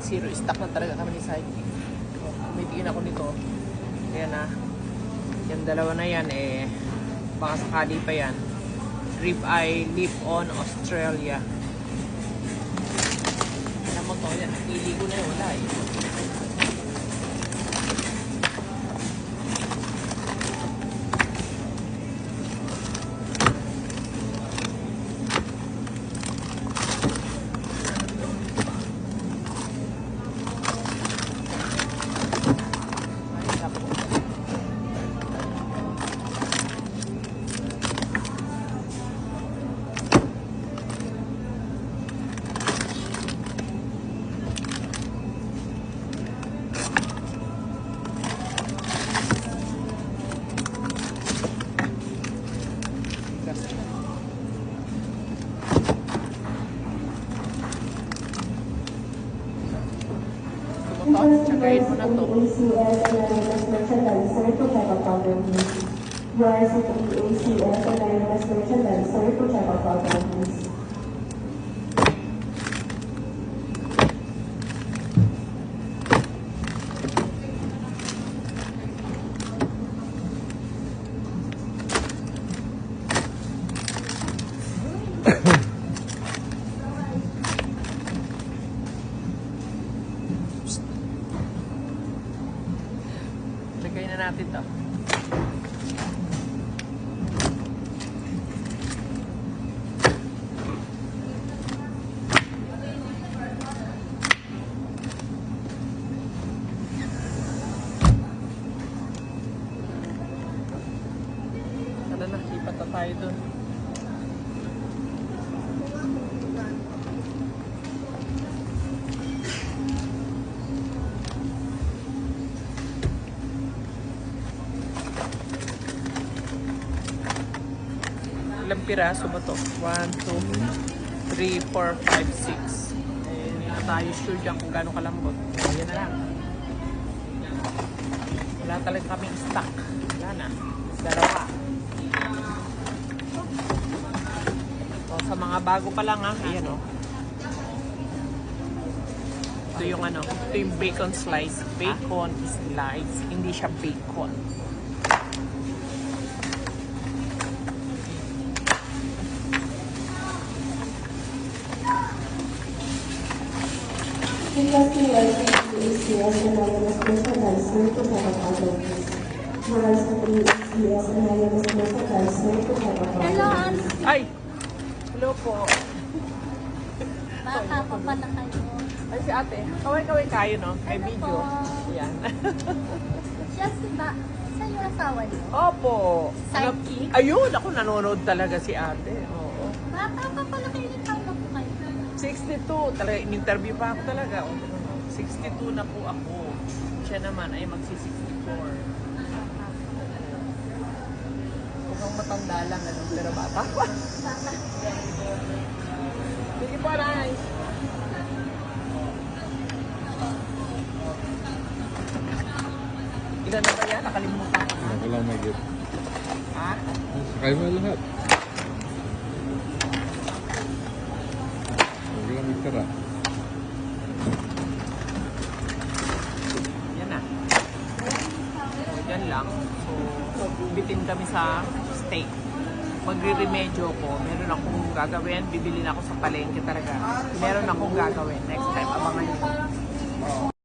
zero stock na talaga kami ni Sidekick. Kumitiin ako nito. Ayan na. Yung dalawa na yan eh, baka sakali pa yan. Rib Eye Lip On Australia. Alam mo to, yan. Pili ko na yun. Wala eh. Tsagayin mo na to. Lagay na natin to. Tara na, lipat na tayo dun. Ilang piraso ba to? 1, 2, 3, 4, 5, 6. Eh, hindi na tayo sure dyan kung gano'ng kalambot. Ayan na lang. Wala talaga kaming stock. Wala na. Dalawa. So, sa mga bago pa lang ha. Ayan o. Ito yung ano. Ito yung bacon slice. Bacon slice. Hindi siya bacon. Hello, Ay! Hello po. baka pa pala kayo. Ay, si ate. Kaway-kaway kayo, no? May Hello video. po. Ayan. Siya si ba? Sa yung asawa niyo? Opo. Sidekick? Ayun, ako nanonood talaga si ate. Oo. Baka pa pala kayo ni Paula po kayo. 62. Talaga, in-interview pa ako talaga. O, 62 na po ako. Siya naman ay magsi-64. Mukhang matanda lang, ano? Pero bata pa. Sige po, Nay. Ilan na ba yan? Nakalimutan ko na. Ako lang may gift. Ha? Sakay mo lahat. Huwag lang may tara. Yan na. So, yan lang. So, bitin kami sa steak. Magre-remedyo ko. Meron akong gagawin. Bibili na ako sa palengke talaga. Meron akong gagawin. Next time, abangan nyo.